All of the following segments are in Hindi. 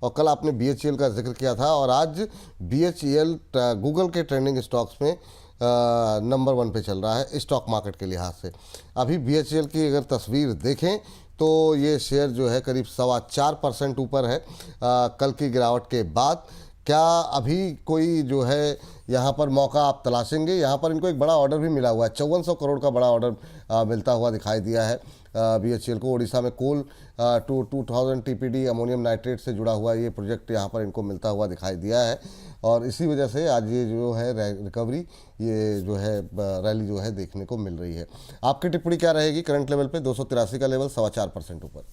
और कल आपने BHEL का जिक्र किया था, और आज BHEL गूगल के ट्रेंडिंग स्टॉक्स में नंबर 1 पे चल रहा है स्टॉक मार्केट के लिहाज से। अभी BHEL की अगर तस्वीर देखें तो ये शेयर जो है करीब 4.25% ऊपर है कल की गिरावट के बाद। क्या अभी कोई जो है यहाँ पर मौका आप तलाशेंगे? यहाँ पर इनको एक बड़ा ऑर्डर भी मिला हुआ है, 5400 करोड़ का बड़ा ऑर्डर मिलता हुआ दिखाई दिया है BHEL को। उड़ीसा में कोल 2000 TPD अमोनियम नाइट्रेट से जुड़ा हुआ ये प्रोजेक्ट यहाँ पर इनको मिलता हुआ दिखाई दिया है, और इसी वजह से आज ये जो है रिकवरी, ये जो है रैली जो है देखने को मिल रही है। आपकी टिप्पणी क्या रहेगी करंट लेवल पे? 283 का लेवल 4.25% ऊपर।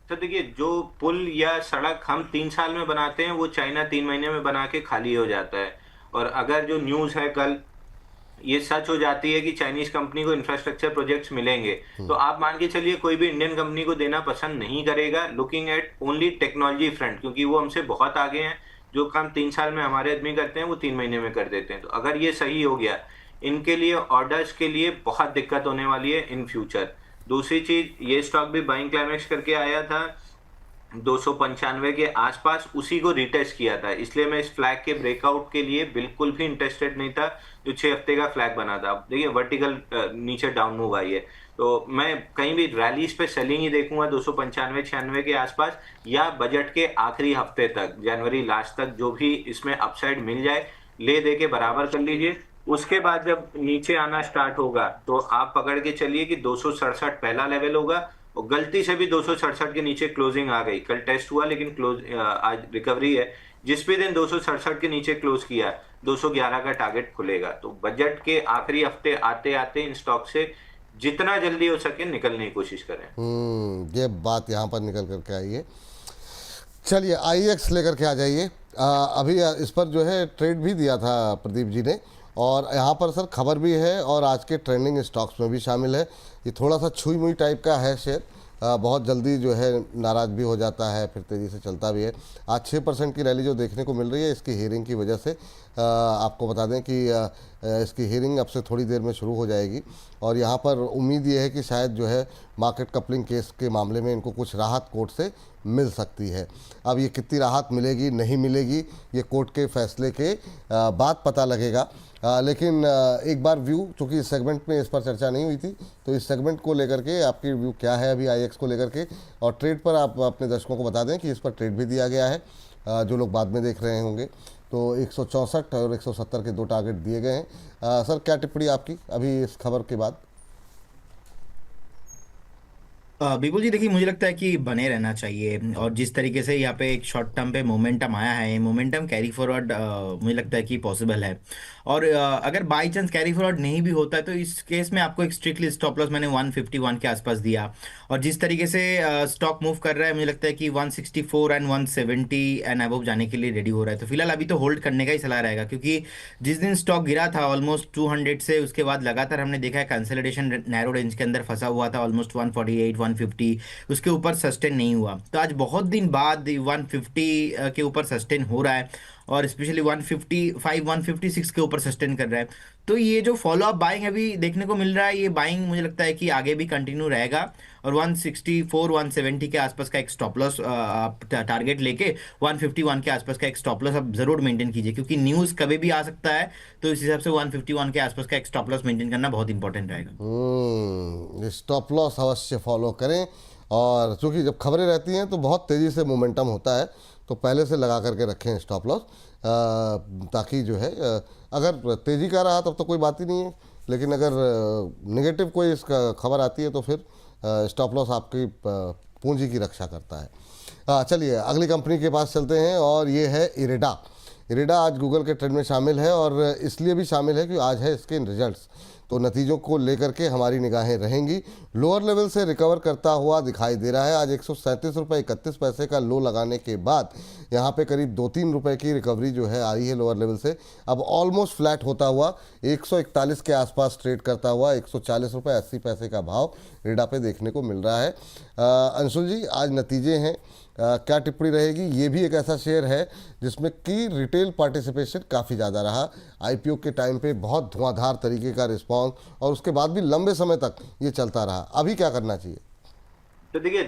तो देखिए, जो पुल या सड़क हम 3 साल में बनाते हैं वो चाइना 3 महीने में बना के खाली हो जाता है। और अगर जो न्यूज़ है कल ये सच हो जाती है कि चाइनीज कंपनी को इंफ्रास्ट्रक्चर प्रोजेक्ट्स मिलेंगे, तो आप मान के चलिए कोई भी इंडियन कंपनी को देना पसंद नहीं करेगा, looking at only technology front, क्योंकि वो हमसे बहुत आगे हैं। जो काम 3 साल में हमारे आदमी करते हैं वो 3 महीने में कर देते हैं। तो अगर ये सही हो गया, इनके लिए ऑर्डर्स के लिए बहुत दिक्कत होने वाली है इन फ्यूचर। दूसरी चीज, ये स्टॉक भी बाइंग क्लाइमेक्स करके आया था 295 के आसपास, उसी को रिटेस्ट किया था, इसलिए मैं इस फ्लैग के ब्रेकआउट के लिए बिल्कुल भी इंटरेस्टेड नहीं था जो 6 हफ्ते का फ्लैग बना था। देखिए वर्टिकल नीचे डाउन मूव आई है, तो मैं कहीं भी रैलीज पे सेलिंग ही देखूंगा 295-96 के आसपास, या बजट के आखिरी हफ्ते तक, जनवरी लास्ट तक, जो भी इसमें अपसाइड मिल जाए ले दे के बराबर कर लीजिए। उसके बाद जब नीचे आना स्टार्ट होगा तो आप पकड़ के चलिए कि 267 पहला लेवल होगा, और गलती से भी 267 के नीचे क्लोजिंग आ गई, कल टेस्ट हुआ लेकिन आज रिकवरी है, जिस भी दिन 267 के नीचे क्लोज किया 211 का टारगेट खुलेगा। तो बजट के आखिरी हफ्ते आते आते इन स्टॉक से जितना जल्दी हो सके निकलने की कोशिश करें। ये बात यहाँ पर निकल करके आई है। चलिए IEX लेकर के आ जाइए। अभी इस पर जो है ट्रेड भी दिया था प्रदीप जी ने, और यहाँ पर सर खबर भी है और आज के ट्रेंडिंग स्टॉक्स में भी शामिल है। ये थोड़ा सा छुई मुई टाइप का है शेयर, बहुत जल्दी जो है नाराज़ भी हो जाता है, फिर तेज़ी से चलता भी है। आज 6% की रैली जो देखने को मिल रही है इसकी हियरिंग की वजह से। आपको बता दें कि इसकी हियरिंग अब से थोड़ी देर में शुरू हो जाएगी, और यहाँ पर उम्मीद ये है कि शायद जो है मार्केट कपलिंग केस के मामले में इनको कुछ राहत कोर्ट से मिल सकती है। अब ये कितनी राहत मिलेगी नहीं मिलेगी ये कोर्ट के फैसले के बाद पता लगेगा। लेकिन एक बार व्यू, चूँकि इस सेगमेंट में इस पर चर्चा नहीं हुई थी, तो इस सेगमेंट को लेकर के आपकी व्यू क्या है अभी IEX को लेकर के? और ट्रेड पर आप अपने दर्शकों को बता दें कि इस पर ट्रेड भी दिया गया है, जो लोग बाद में देख रहे होंगे। तो 164 और 170 के 2 टारगेट दिए गए हैं। सर क्या टिप्पणी आपकी अभी इस खबर के बाद? बिल्कुल जी, देखिए मुझे लगता है कि बने रहना चाहिए, और जिस तरीके से यहाँ पे एक शॉर्ट टर्म पे मोमेंटम आया है, ये मोमेंटम कैरी फॉरवर्ड मुझे लगता है कि पॉसिबल है। और अगर बाई चांस कैरी फॉरवर्ड नहीं भी होता है तो इस केस में आपको एक स्ट्रिक्टली स्टॉप लॉस मैंने 151 के आसपास दिया, और जिस तरीके से स्टॉक मूव कर रहा है मुझे लगता है कि 164 एंड 170 एंड अबव जाने के लिए रेडी हो रहा है। तो फिलहाल अभी तो होल्ड करने का ही सलाह रहेगा, क्योंकि जिस दिन स्टॉक गिरा था ऑलमोस्ट 200 से, उसके बाद लगातार हमने देखा है कंसोलिडेशन नैरो रेंज के अंदर फंसा हुआ था, ऑलमोस्ट 148 150, उसके ऊपर सस्टेन नहीं हुआ। तो आज बहुत दिन बाद 150 के ऊपर सस्टेन हो रहा है, और स्पेशली 155 156 के ऊपर सस्टेन कर रहा है। तो ये जो फॉलो अप बाइंग अभी देखने को मिल रहा है, ये बाइंग मुझे लगता है कि आगे भी कंटिन्यू रहेगा, और 164 170 के आसपास का एक स्टॉप लॉस आप टारगेट लेके 151 के आसपास का एक स्टॉप लॉस आप जरूर मेंटेन कीजिए, क्योंकि न्यूज़ कभी भी आ सकता है। तो इस हिसाब से 151 के आसपास का एक स्टॉप लॉस मेंटेन करना बहुत इंपॉर्टेंट रहेगा। स्टॉप लॉस अवश्य फॉलो करें, और चूँकि जब खबरें रहती हैं तो बहुत तेज़ी से मोमेंटम होता है, तो पहले से लगा करके रखें स्टॉप लॉस, ताकि जो है अगर तेज़ी का रहा तब तो कोई बात ही नहीं है, लेकिन अगर नेगेटिव कोई इसका खबर आती है तो फिर स्टॉप लॉस आपकी पूंजी की रक्षा करता है। चलिए अगली कंपनी के पास चलते हैं, और ये है इरेडा। इरेडा आज गूगल के ट्रेंड में शामिल है, और इसलिए भी शामिल है कि आज है इसके रिजल्ट्स, तो नतीजों को लेकर के हमारी निगाहें रहेंगी। लोअर लेवल से रिकवर करता हुआ दिखाई दे रहा है। आज 137 रुपये 31 पैसे का लो लगाने के बाद यहाँ पे करीब 2-3 रुपये की रिकवरी जो है आई है लोअर लेवल से। अब ऑलमोस्ट फ्लैट होता हुआ 141 के आसपास ट्रेड करता हुआ 140 रुपये 80 पैसे का भाव इरेडा पे देखने को मिल रहा है। अंशुल जी, आज नतीजे हैं, क्या टिप्पणी रहेगी? ये भी एक ऐसा शेयर है जिसमें की रिटेल पार्टिसिपेशन काफ़ी ज़्यादा रहा। IPO के टाइम पे बहुत धुआंधार तरीके का रिस्पांस, और उसके बाद भी लंबे समय तक ये चलता रहा। अभी क्या करना चाहिए? तो देखिए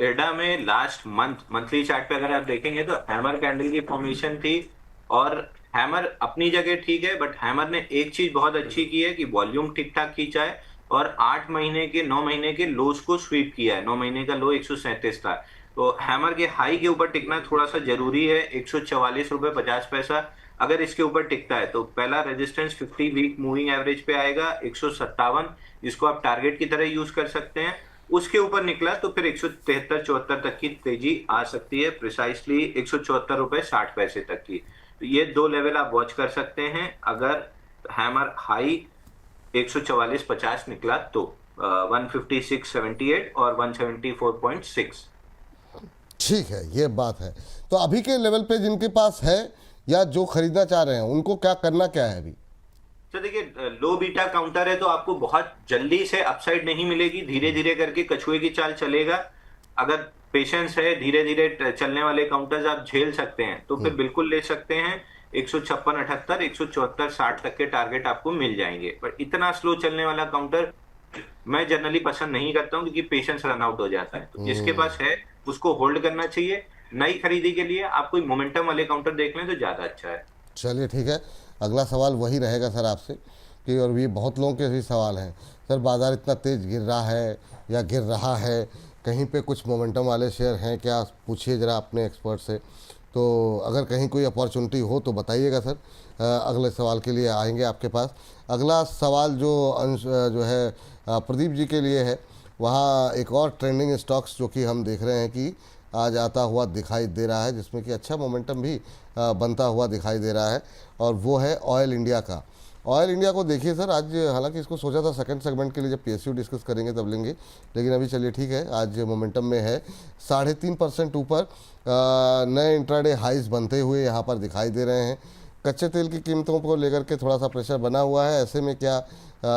इरडा में लास्ट मंथली चार्ट पे अगर आप देखेंगे तो हैमर कैंडल की फॉर्मेशन थी। और हैमर अपनी जगह ठीक है, बट हैमर ने एक चीज बहुत अच्छी की है कि वॉल्यूम ठीक ठाक खींचा है और 8 महीने के 9 महीने के लोस को स्वीप किया है। 9 महीने का लो 137 था। तो हैमर के हाई के ऊपर टिकना थोड़ा सा जरूरी है। 144 रुपए 50 पैसा अगर इसके ऊपर टिकता है तो पहला रेजिस्टेंस 50 वीक मूविंग एवरेज पे आएगा 157, जिसको आप टारगेट की तरह यूज कर सकते हैं। उसके ऊपर निकला तो फिर 173-74 तक की तेजी आ सकती है, प्रिसाइसली 174 रुपए 60 पैसे तक की। तो ये दो लेवल आप वॉच कर सकते हैं अगर हैमर हाई 144.50 निकला तो 156.78 और 174.6। ठीक है, ये बात है। तो अभी के लेवल पे जिनके पास है या जो खरीदना चाह रहे हैं उनको क्या करना क्या है अभी? तो देखिए लो बीटा काउंटर है तो आपको बहुत जल्दी से अपसाइड नहीं मिलेगी, धीरे धीरे करके कछुए की चाल चलेगा। अगर पेशेंस है, धीरे धीरे चलने वाले काउंटर्स आप झेल सकते हैं तो फिर बिल्कुल ले सकते हैं। 156.78 174.60 तक के टारगेट आपको मिल जाएंगे। पर इतना स्लो चलने वाला काउंटर मैं जनरली पसंद नहीं करता हूं, क्योंकि पेशेंस रन आउट हो जाता है। तो जिसके पास है उसको होल्ड करना चाहिए। नई खरीदी के लिए आप कोई मोमेंटम वाले काउंटर देख लें तो ज्यादा अच्छा है। चलिए ठीक है, अगला सवाल वही रहेगा सर आपसे कि, और ये बहुत लोगों के भी सवाल हैं सर, बाज़ार इतना तेज़ गिर रहा है या गिर रहा है, कहीं पे कुछ मोमेंटम वाले शेयर हैं क्या? पूछिए ज़रा अपने एक्सपर्ट से। तो अगर कहीं कोई अपॉर्चुनिटी हो तो बताइएगा सर। अगले सवाल के लिए आएंगे आपके पास। अगला सवाल जो जो है प्रदीप जी के लिए है, वहाँ एक और ट्रेंडिंग स्टॉक्स जो कि हम देख रहे हैं कि आज आता हुआ दिखाई दे रहा है, जिसमें कि अच्छा मोमेंटम भी बनता हुआ दिखाई दे रहा है, और वो है ऑयल इंडिया का। ऑयल इंडिया को देखिए सर, आज हालांकि इसको सोचा था सेकंड सेगमेंट के लिए, जब पीएसयू डिस्कस करेंगे तब लेंगे, लेकिन अभी चलिए ठीक है, आज मोमेंटम में है। 3.5% ऊपर नए इंट्राडे हाइज बनते हुए यहाँ पर दिखाई दे रहे हैं। कच्चे तेल की कीमतों को लेकर के थोड़ा सा प्रेशर बना हुआ है। ऐसे में क्या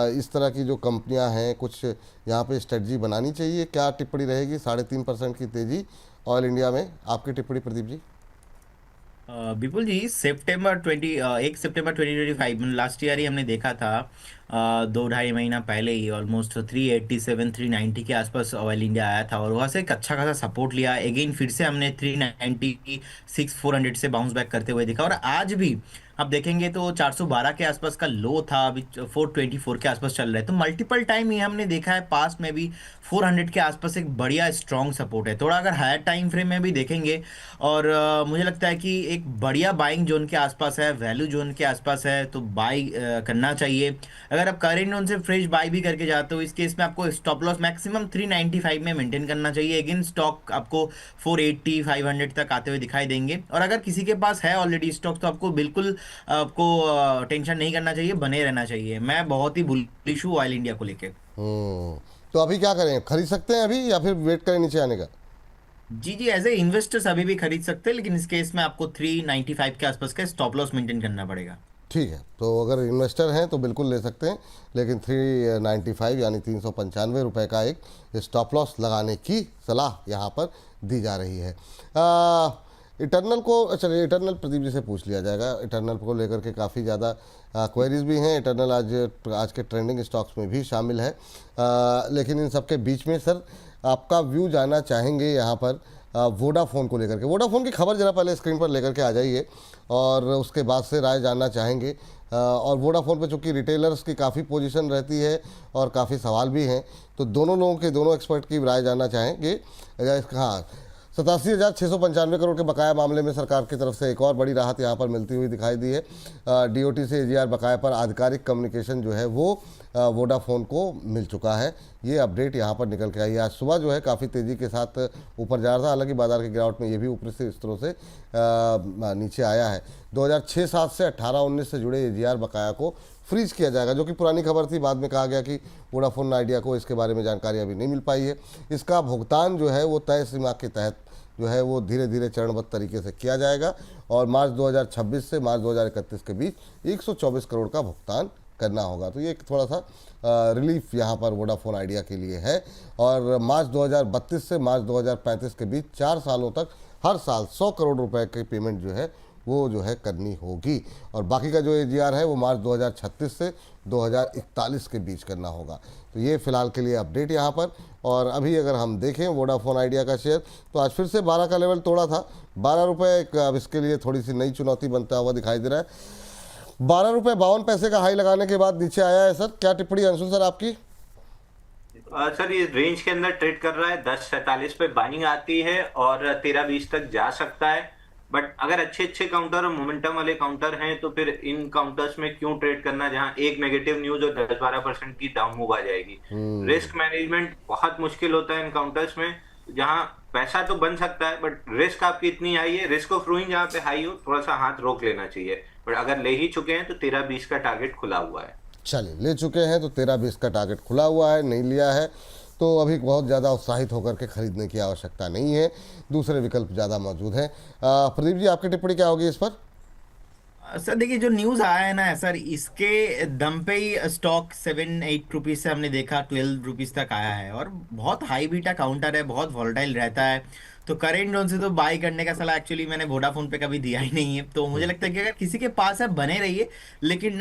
इस तरह की जो कंपनियां हैं कुछ यहाँ पे स्ट्रेटजी बनानी चाहिए? क्या टिप्पणी रहेगी 3.5% की तेज़ी ऑयल इंडिया में? आपकी टिप्पणी प्रदीप जी। विपुल जी, 1 सितंबर 2025 में लास्ट ईयर ही हमने देखा था, 2 ढाई महीना पहले ही ऑलमोस्ट 387 390 के आसपास ऑयल इंडिया आया था और वहाँ से एक अच्छा खासा सपोर्ट लिया। अगेन फिर से हमने 396 400 से बाउंस बैक करते हुए देखा और आज भी आप देखेंगे तो 412 के आसपास का लो था, अभी 424 के आसपास चल रहा है। तो मल्टीपल टाइम ये हमने देखा है पास्ट में भी 400 के आसपास एक बढ़िया स्ट्रॉन्ग सपोर्ट है। थोड़ा अगर हायर टाइम फ्रेम में भी देखेंगे और मुझे लगता है कि एक बढ़िया बाइंग जोन के आसपास है, वैल्यू जोन के आसपास है, तो बाई करना चाहिए। अगर आप करेंट जोन से फ्रेश बाई भी करके जाते हो, इस केस में आपको स्टॉप लॉस मैक्सिमम 395 में मेंटेन करना चाहिए। अगेन स्टॉक आपको 480 500 तक आते हुए दिखाई देंगे। और अगर किसी के पास है ऑलरेडी स्टॉक तो आपको बिल्कुल आपको टेंशन नहीं करना चाहिए, बने रहना चाहिए। मैं बहुत ही बुलिश हूँ ऑयल इंडिया को लेके। तो अभी क्या करें, खरीद सकते हैं अभी या फिर वेट करें नीचे आने का? जी जी, एज ए इन्वेस्टर्स अभी भी खरीद सकते हैं, लेकिन इस केस में आपको 395 के आसपास का स्टॉप लॉस मेंटेन करना पड़ेगा। ठीक है, तो अगर इन्वेस्टर हैं तो बिल्कुल ले सकते हैं, लेकिन 395 यानी 395 रुपये का एक स्टॉप लॉस लगाने की सलाह यहाँ पर दी जा रही है। इटर्नल को, चलिए इटर्नल प्रदीप जी से पूछ लिया जाएगा। इटर्नल को लेकर के काफ़ी ज़्यादा क्वेरीज भी हैं। इटर्नल आज के ट्रेंडिंग स्टॉक्स में भी शामिल है, लेकिन इन सब के बीच में सर आपका व्यू जानना चाहेंगे यहाँ पर वोडाफोन को लेकर के। वोडाफोन की खबर ज़रा पहले स्क्रीन पर लेकर के आ जाइए और उसके बाद से राय जानना चाहेंगे। और वोडाफोन पे चूँकि रिटेलर्स की काफ़ी पोजीशन रहती है और काफ़ी सवाल भी हैं, तो दोनों लोगों के, दोनों एक्सपर्ट की राय जानना चाहेंगे। हाँ, 87,695 करोड़ के बकाया मामले में सरकार की तरफ से एक और बड़ी राहत यहाँ पर मिलती हुई दिखाई दी है। डीओटी से एजीआर बकाया पर आधिकारिक कम्युनिकेशन जो है वो वोडाफोन को मिल चुका है। ये अपडेट यहाँ पर निकल के आई है। आज सुबह जो है काफ़ी तेज़ी के साथ ऊपर जा रहा था, हालांकि बाजार की गिरावट में ये भी ऊपर से स्तरों से नीचे आया है। 2006-07 से 18-19 से जुड़े एजीआर बकाया को फ्रीज किया जाएगा, जो कि पुरानी खबर थी। बाद में कहा गया कि वोडाफोन आइडिया को इसके बारे में जानकारी अभी नहीं मिल पाई है। इसका भुगतान जो है वो तय सीमा के तहत जो है वो धीरे धीरे चरणबद्ध तरीके से किया जाएगा और मार्च 2026 से मार्च 2031 के बीच 124 करोड़ का भुगतान करना होगा। तो ये एक थोड़ा सा रिलीफ यहाँ पर वोडाफोन आइडिया के लिए है। और मार्च 2032 से मार्च 2035 के बीच 4 सालों तक हर साल 100 करोड़ रुपए की पेमेंट जो है वो जो है करनी होगी। और बाकी का जो AGR है वो मार्च 2036 से 2041 के बीच करना होगा। तो ये फ़िलहाल के लिए अपडेट यहाँ पर। और अभी अगर हम देखें वोडाफोन आइडिया का शेयर, तो आज फिर से 12 का लेवल तोड़ा था, 12 रुपये। अब इसके लिए थोड़ी सी नई चुनौती बनता हुआ दिखाई दे रहा है। 12 रुपये 52 पैसे का हाई लगाने के बाद नीचे आया है सर। क्या टिप्पणी अंशुल सर आपकी? सर ये रेंज के अंदर ट्रेड कर रहा है, 10.47 पे बाइंग आती है और 13.20 तक जा सकता है। बट अगर अच्छे अच्छे काउंटर और मोमेंटम वाले काउंटर हैं तो फिर इन काउंटर्स में क्यों ट्रेड करना जहां एक नेगेटिव न्यूज और 10-12% की डाउन मूव आ जाएगी। रिस्क मैनेजमेंट बहुत मुश्किल होता है इन काउंटर्स में, जहां पैसा तो बन सकता है बट रिस्क आपकी इतनी हाई है, रिस्क ऑफ रूइंग जहां पे हाई हो थोड़ा सा हाथ रोक लेना चाहिए। बट अगर ले ही चुके हैं तो 13.20 का टारगेट खुला हुआ है। चलिए, ले चुके हैं तो 13-20 का टारगेट खुला हुआ है, नहीं लिया है तो अभी बहुत ज़्यादा उत्साहित होकर के खरीदने की आवश्यकता नहीं है, दूसरे विकल्प ज़्यादा मौजूद हैं। प्रदीप जी, आपकी टिप्पणी क्या होगी इस पर? सर देखिए, जो न्यूज आया है ना सर, इसके दम पे ही स्टॉक 7-8 रुपीज से हमने देखा 12 रुपीज तक आया है, और बहुत हाई बीटा काउंटर है, बहुत वॉलेटाइल रहता है। तो करेंट जोन से तो बाई करने का सलाह एक्चुअली मैंने वोडाफोन पे कभी दिया ही नहीं है। तो मुझे लगता है कि अगर किसी के पास है बने रहिए, लेकिन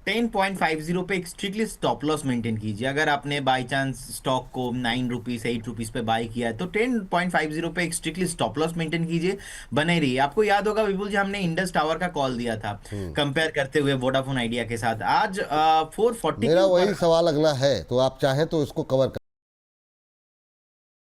10.50 पे एक स्ट्रिक्टली स्टॉप लॉस मेंटेन कीजिए। अगर आपने बाई चांस स्टॉक को 9 रुपीज 8 रुपीज पे बाई किया है तो 10.50 पे एक स्ट्रिक्टली स्टॉप लॉस मेंटेन कीजिए, बने रहिए। आपको याद होगा विपुल जी, हमने इंडस टावर का कॉल दिया था कंपेयर करते हुए वोडाफोन आइडिया के साथ। आज 440 मेरा वही सवाल अगला है, तो आप चाहें तो इसको कवर